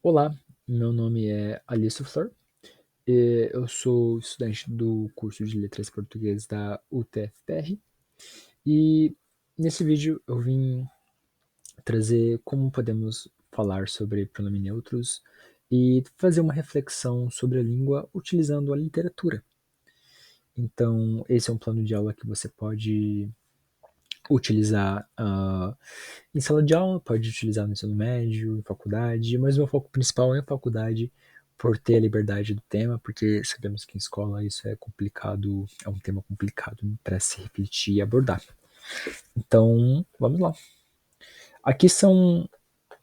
Olá, meu nome é Alício Flor e eu sou estudante do curso de Letras Português da UTFPR e nesse vídeo eu vim trazer como podemos falar sobre pronomes neutros e fazer uma reflexão sobre a língua utilizando a literatura. Então, esse é um plano de aula que você pode utilizar em sala de aula, pode utilizar no ensino médio, em faculdade, mas o meu foco principal é a faculdade por ter a liberdade do tema, porque sabemos que em escola isso é complicado, é um tema complicado para se refletir e abordar. Então, vamos lá. Aqui são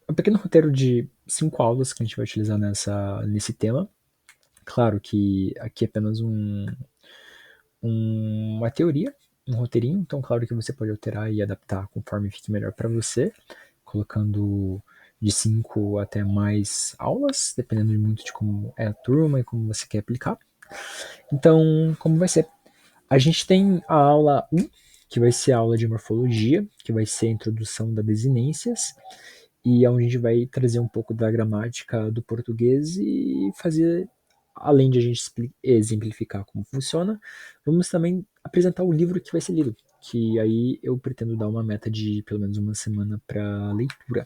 um pequeno roteiro de 5 aulas que a gente vai utilizar nesse tema. Claro que aqui é apenas uma teoria, um roteirinho, então claro que você pode alterar e adaptar conforme fique melhor para você, colocando de 5 até mais aulas, dependendo muito de como é a turma e como você quer aplicar. Então, como vai ser? A gente tem a aula 1, que vai ser a aula de morfologia, que vai ser a introdução das desinências, e é onde a gente vai trazer um pouco da gramática do português e fazer, além de a gente exemplificar como funciona, vamos também apresentar o livro que vai ser lido, que aí eu pretendo dar uma meta de pelo menos uma semana para leitura.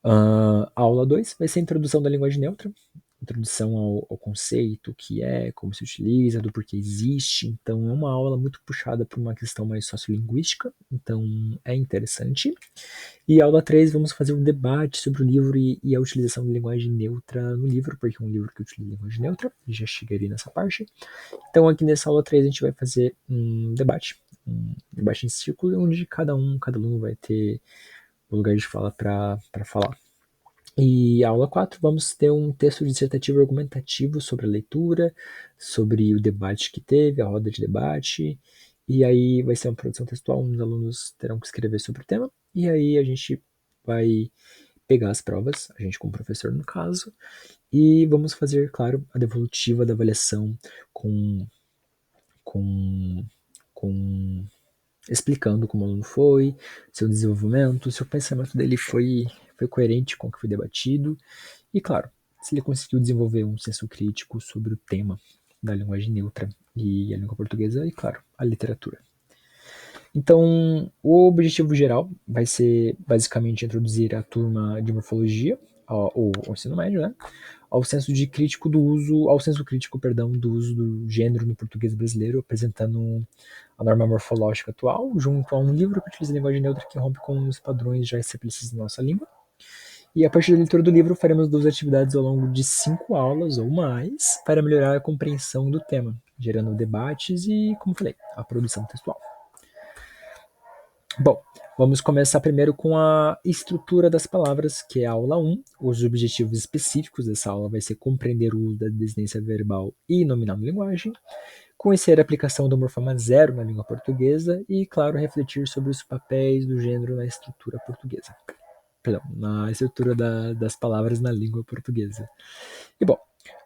A aula 2 vai ser a introdução da linguagem neutra, introdução ao conceito, o que é, como se utiliza, do porquê existe. Então, é uma aula muito puxada para uma questão mais sociolinguística, então é interessante. E aula 3, vamos fazer um debate sobre o livro e a utilização da linguagem neutra no livro, porque é um livro que utiliza linguagem neutra, já chegaria nessa parte. Então, aqui nessa aula 3, a gente vai fazer um debate em círculo, onde cada aluno vai ter o lugar de fala para falar. E a aula 4, vamos ter um texto dissertativo argumentativo sobre a leitura, sobre o debate que teve, a roda de debate, e aí vai ser uma produção textual, os alunos terão que escrever sobre o tema, e aí a gente vai pegar as provas, a gente como professor no caso, e vamos fazer, claro, a devolutiva da avaliação com, com, com explicando como o aluno foi, seu desenvolvimento, se o pensamento dele foi coerente com o que foi debatido, e claro, se ele conseguiu desenvolver um senso crítico sobre o tema da linguagem neutra e a língua portuguesa, e claro, a literatura. Então, o objetivo geral vai ser basicamente introduzir a turma de morfologia, ou o ensino médio, né? Ao senso crítico, perdão, do uso do gênero no português brasileiro, apresentando a norma morfológica atual, junto a um livro que utiliza a linguagem neutra que rompe com os padrões já estabelecidos na nossa língua. E a partir da leitura do livro, faremos 2 atividades ao longo de 5 aulas ou mais para melhorar a compreensão do tema, gerando debates e, como falei, a produção textual. Bom, vamos começar primeiro com a estrutura das palavras, que é a aula 1. Os objetivos específicos dessa aula vai ser compreender o uso da desinência verbal e nominal na linguagem, conhecer a aplicação do morfema zero na língua portuguesa e, claro, refletir sobre os papéis do gênero na estrutura portuguesa. Perdão, na estrutura das palavras na língua portuguesa. E bom,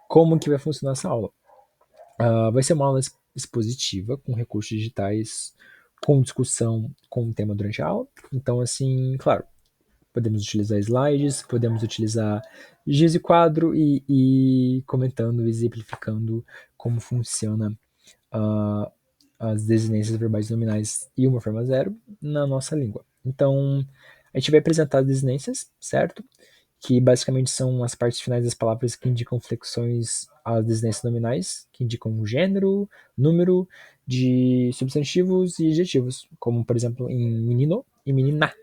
como que vai funcionar essa aula? Vai ser uma aula expositiva com recursos digitais, com discussão com o tema durante a aula. Então, assim, claro, podemos utilizar slides, podemos utilizar giz e quadro e comentando, exemplificando como funciona uh, as desinências verbais nominais e uma forma zero na nossa língua. Então, a gente vai apresentar as desinências, certo? Que basicamente são as partes finais das palavras que indicam flexões às desinências nominais, que indicam o gênero, número de substantivos e adjetivos, como por exemplo em menino e menina.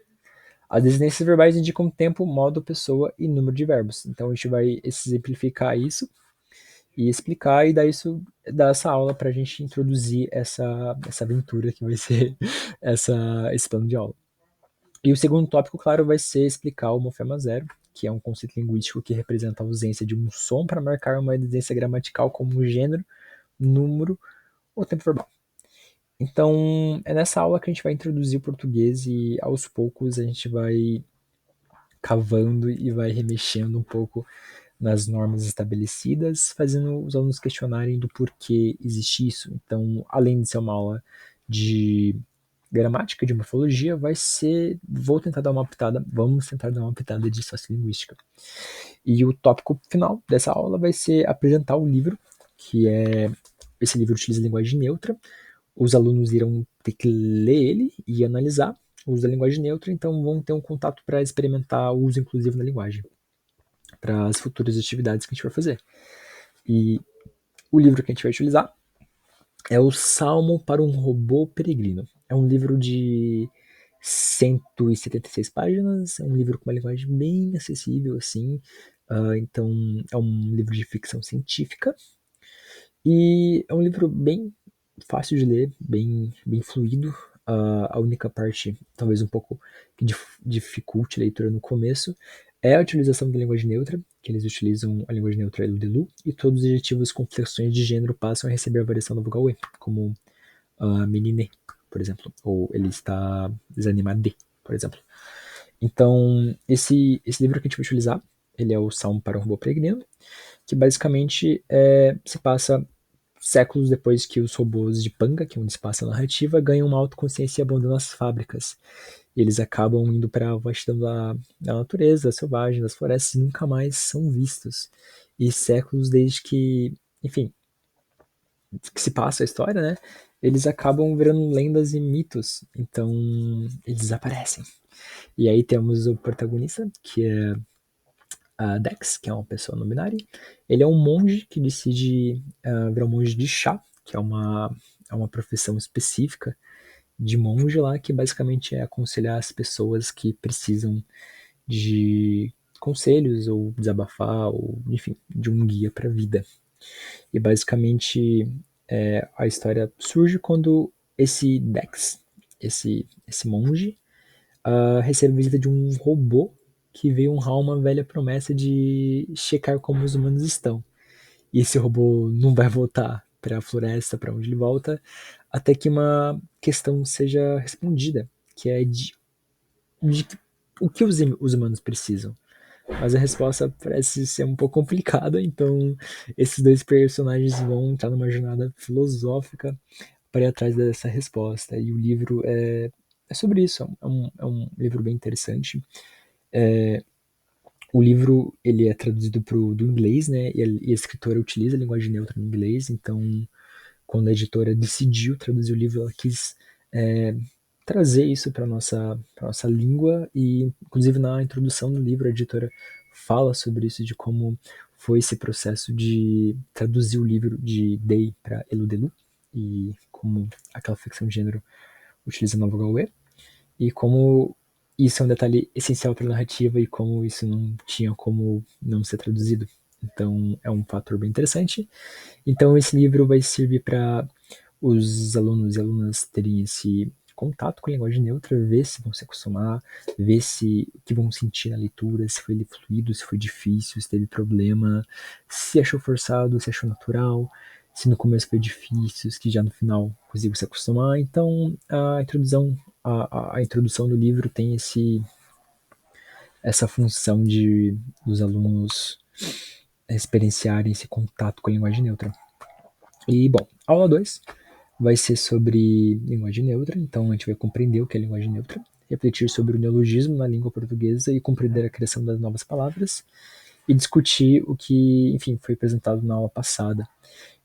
As desinências verbais indicam tempo, modo, pessoa e número de verbos. Então a gente vai exemplificar isso e explicar e dar essa aula para a gente introduzir essa aventura que vai ser esse plano de aula. E o segundo tópico, claro, vai ser explicar o morfema zero, que é um conceito linguístico que representa a ausência de um som para marcar uma evidência gramatical como gênero, número ou tempo verbal. Então, é nessa aula que a gente vai introduzir o português e aos poucos a gente vai cavando e vai remexendo um pouco nas normas estabelecidas, fazendo os alunos questionarem do porquê existe isso. Então, além de ser uma aula de gramática, de morfologia, vamos tentar dar uma pitada de sociolinguística. E o tópico final dessa aula vai ser apresentar o livro, esse livro utiliza linguagem neutra. Os alunos irão ter que ler ele e analisar o uso da linguagem neutra, então vão ter um contato para experimentar o uso inclusivo da linguagem para as futuras atividades que a gente vai fazer. E o livro que a gente vai utilizar é o Salmo para um Robô Peregrino. É um livro de 176 páginas, é um livro com uma linguagem bem acessível, assim. Então, é um livro de ficção científica. E é um livro bem fácil de ler, bem fluido. A única parte, talvez um pouco que dificulte a leitura no começo, é a utilização da linguagem neutra, que eles utilizam a linguagem neutra Eludelu, e todos os adjetivos com flexões de gênero passam a receber a variação da vogal E, como menine, por exemplo, ou ele está desanimado, por exemplo. Então, esse livro que a gente vai utilizar, ele é o Salmo para um Robô Peregrino, que basicamente se passa séculos depois que os robôs de Panga, que é onde se passa a narrativa, ganham uma autoconsciência e abandonam as fábricas. E eles acabam indo para a vastidão da natureza, selvagem, das florestas, e nunca mais são vistos. E séculos desde que, enfim, que se passa a história, né? Eles acabam virando lendas e mitos. Então, eles desaparecem. E aí temos o protagonista, que é a Dex, que é uma pessoa não binária. Ele é um monge que decide virar um monge de chá, que é uma profissão específica de monge lá, que basicamente é aconselhar as pessoas que precisam de conselhos ou desabafar, ou enfim, de um guia para a vida. E basicamente a história surge quando esse Dex, esse monge, recebe a visita de um robô que veio honrar uma velha promessa de checar como os humanos estão. E esse robô não vai voltar para a floresta, para onde ele volta, até que uma questão seja respondida, que é de o que os humanos precisam. Mas a resposta parece ser um pouco complicada, então esses dois personagens vão estar numa jornada filosófica para ir atrás dessa resposta. E o livro é sobre isso, é um livro bem interessante. O livro ele é traduzido do inglês, né? E a escritora utiliza a linguagem neutra no inglês, então quando a editora decidiu traduzir o livro, ela quis é, trazer isso para nossa língua e, inclusive, na introdução do livro, a editora fala sobre isso, de como foi esse processo de traduzir o livro de Day para Eludelu e como aquela ficção de gênero utiliza a nova Galway e como isso é um detalhe essencial para a narrativa e como isso não tinha como não ser traduzido. Então, é um fator bem interessante. Então, esse livro vai servir para os alunos e alunas terem esse contato com a linguagem neutra, ver se vão se acostumar, ver se o que vão sentir na leitura, se foi fluido, se foi difícil, se teve problema, se achou forçado, se achou natural, se no começo foi difícil, se já no final conseguiu se acostumar. Então, a introdução do livro tem essa função de dos alunos experienciarem esse contato com a linguagem neutra. E, bom, aula 2 vai ser sobre linguagem neutra, então a gente vai compreender o que é linguagem neutra, refletir sobre o neologismo na língua portuguesa e compreender a criação das novas palavras e discutir o que, enfim, foi apresentado na aula passada.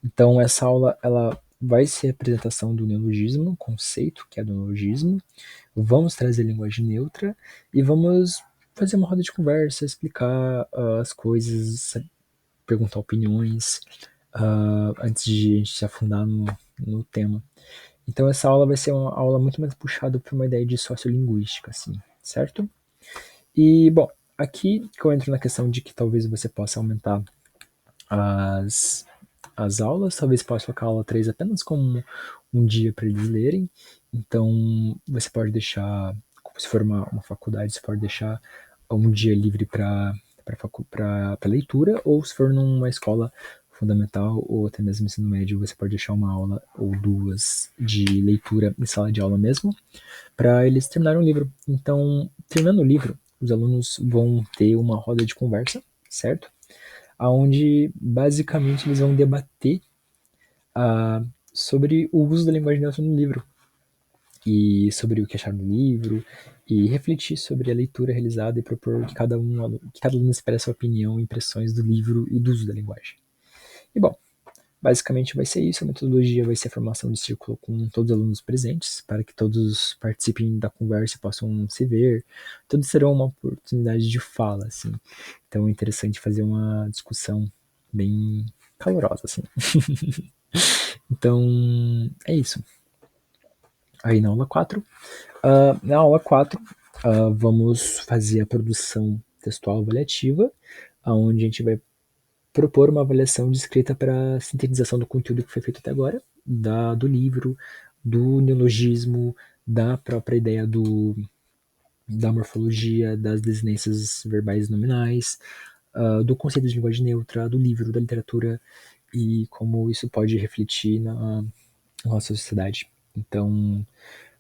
Então essa aula ela vai ser a apresentação do neologismo, conceito que é do neologismo, vamos trazer linguagem neutra e vamos fazer uma roda de conversa, explicar as coisas, perguntar opiniões, antes de a gente se afundar no tema. Então essa aula vai ser uma aula muito mais puxada para uma ideia de sociolinguística, assim, certo? E, bom, aqui que eu entro na questão de que talvez você possa aumentar as, as aulas, talvez possa colocar a aula 3 apenas como um dia para eles lerem. Então, você pode deixar, se for uma faculdade, você pode deixar um dia livre para leitura, ou se for numa escola fundamental ou até mesmo ensino médio, você pode deixar uma aula ou duas de leitura em sala de aula mesmo, para eles terminarem o livro. Então, terminando o livro, os alunos vão ter uma roda de conversa, certo? Onde basicamente eles vão debater sobre o uso da linguagem neutra no livro. e sobre o que acharam do livro, e refletir sobre a leitura realizada e propor que cada aluno expresse a opinião e impressões do livro e do uso da linguagem. E bom, basicamente vai ser isso. A metodologia vai ser a formação de círculo com todos os alunos presentes, para que todos participem da conversa e possam se ver. Todos terão uma oportunidade de fala, assim. Então é interessante fazer uma discussão bem calorosa, assim. Então, é isso. Aí na aula 4. Na aula 4, vamos fazer a produção textual avaliativa, onde a gente vai propor uma avaliação descrita para a sintetização do conteúdo que foi feito até agora, do livro, do neologismo, da própria ideia da morfologia, das desinências verbais nominais, do conceito de linguagem neutra, do livro, da literatura e como isso pode refletir na nossa sociedade. Então,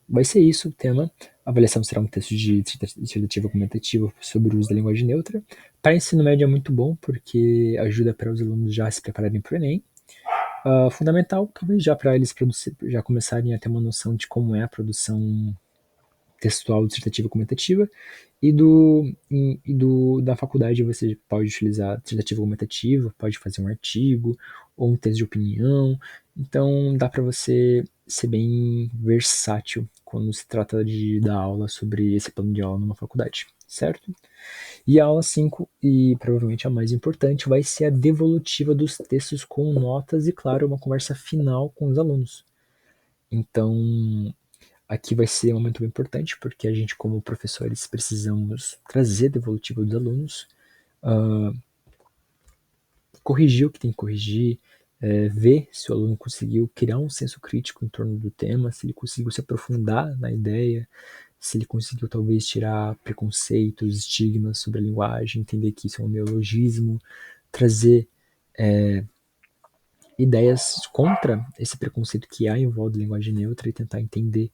vai ser isso o tema. A avaliação será um texto de dissertativa comentativa sobre o uso da linguagem neutra. Para ensino médio é muito bom, porque ajuda para os alunos já se prepararem para o Enem. Fundamental, talvez já para eles já começarem a ter uma noção de como é a produção textual, dissertativa comentativa, da faculdade você pode utilizar dissertativa comentativa, pode fazer um artigo ou um texto de opinião. Então dá para você ser bem versátil quando se trata de dar aula sobre esse plano de aula numa faculdade, certo? E a aula 5, e provavelmente a mais importante, vai ser a devolutiva dos textos com notas e, claro, uma conversa final com os alunos. Então, aqui vai ser um momento bem importante, porque a gente, como professores, precisamos trazer a devolutiva dos alunos, corrigir o que tem que corrigir, ver se o aluno conseguiu criar um senso crítico em torno do tema, se ele conseguiu se aprofundar na ideia, se ele conseguiu talvez tirar preconceitos, estigmas sobre a linguagem, entender que isso é um neologismo, trazer ideias contra esse preconceito que há em volta da linguagem neutra e tentar entender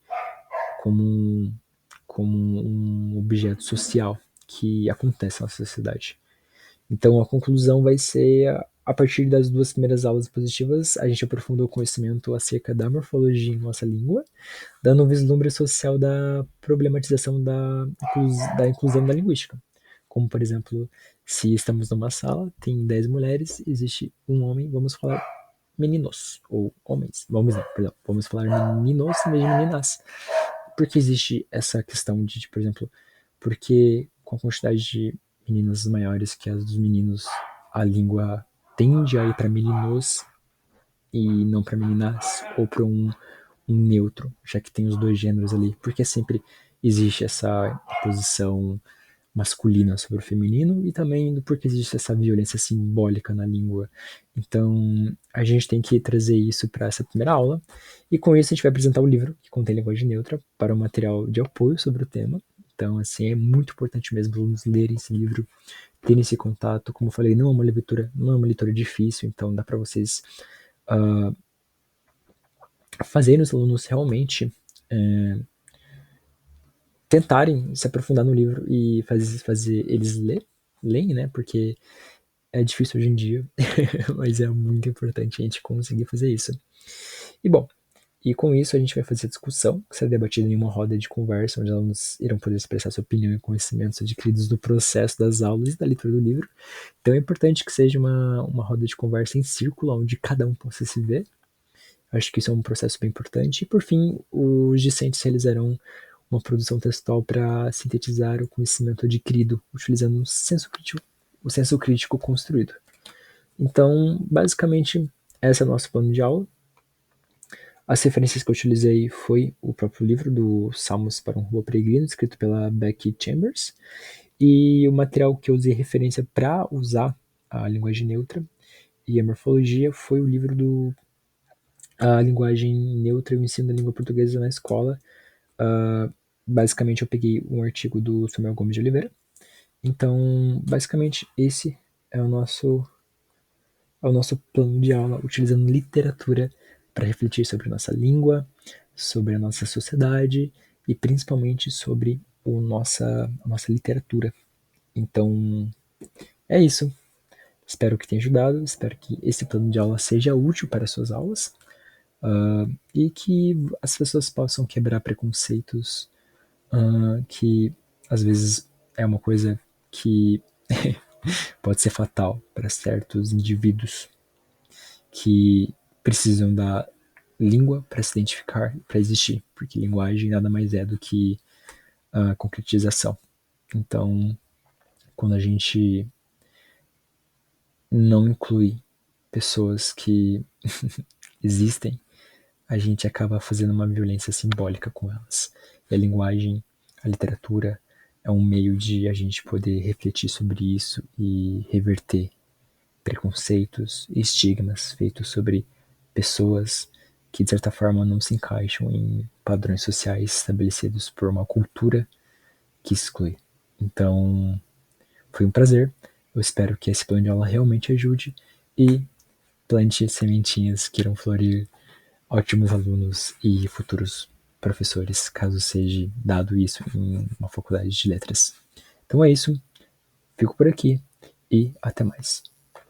como como um objeto social que acontece na sociedade. Então a conclusão vai ser, a partir das duas primeiras aulas positivas, a gente aprofundou o conhecimento acerca da morfologia em nossa língua, dando um vislumbre social da problematização da inclusão da linguística. Como, por exemplo, se estamos numa sala, tem 10 mulheres, existe um homem, vamos falar meninos, ou homens, vamos falar meninos em vez de meninas. Porque existe essa questão de, por exemplo, porque com a quantidade de meninas maiores que as dos meninos, a língua tende a ir para meninos e não para meninas, ou para um neutro, já que tem os dois gêneros ali, porque sempre existe essa posição masculina sobre o feminino e também porque existe essa violência simbólica na língua. Então, a gente tem que trazer isso para essa primeira aula e com isso a gente vai apresentar o livro que contém linguagem neutra para um material de apoio sobre o tema. Então, assim, é muito importante mesmo os alunos lerem esse livro, terem esse contato. Como eu falei, não é uma leitura difícil, então dá para vocês fazerem os alunos realmente tentarem se aprofundar no livro e fazer eles leem, né? Porque é difícil hoje em dia, mas é muito importante a gente conseguir fazer isso. E bom, e com isso a gente vai fazer a discussão, que será debatida em uma roda de conversa, onde os alunos irão poder expressar sua opinião e conhecimentos adquiridos do processo das aulas e da leitura do livro. Então é importante que seja uma roda de conversa em círculo, onde cada um possa se ver. Acho que isso é um processo bem importante. E por fim, os discentes realizarão uma produção textual para sintetizar o conhecimento adquirido, utilizando o senso crítico construído. Então, basicamente, esse é o nosso plano de aula. As referências que eu utilizei foi o próprio livro do Salmos para um Robô Peregrino, escrito pela Becky Chambers, e o material que eu usei referência para usar a linguagem neutra e a morfologia foi o livro do A Linguagem Neutra e o Ensino da Língua Portuguesa na Escola. Basicamente, eu peguei um artigo do Samuel Gomes de Oliveira. Então, basicamente, esse é o nosso plano de aula, utilizando literatura para refletir sobre a nossa língua, sobre a nossa sociedade e principalmente sobre a nossa literatura. Então, é isso. Espero que tenha ajudado, espero que esse plano de aula seja útil para as suas aulas. e que as pessoas possam quebrar preconceitos, que às vezes é uma coisa que pode ser fatal para certos indivíduos que precisam da língua para se identificar, para existir, porque linguagem nada mais é do que a concretização. Então, quando a gente não inclui pessoas que existem, a gente acaba fazendo uma violência simbólica com elas. E a linguagem, a literatura, é um meio de a gente poder refletir sobre isso e reverter preconceitos e estigmas feitos sobre pessoas que, de certa forma, não se encaixam em padrões sociais estabelecidos por uma cultura que exclui. Então, foi um prazer. Eu espero que esse plano de aula realmente ajude e plante sementinhas que irão florir ótimos alunos e futuros professores, caso seja dado isso em uma faculdade de letras. Então é isso, fico por aqui e até mais.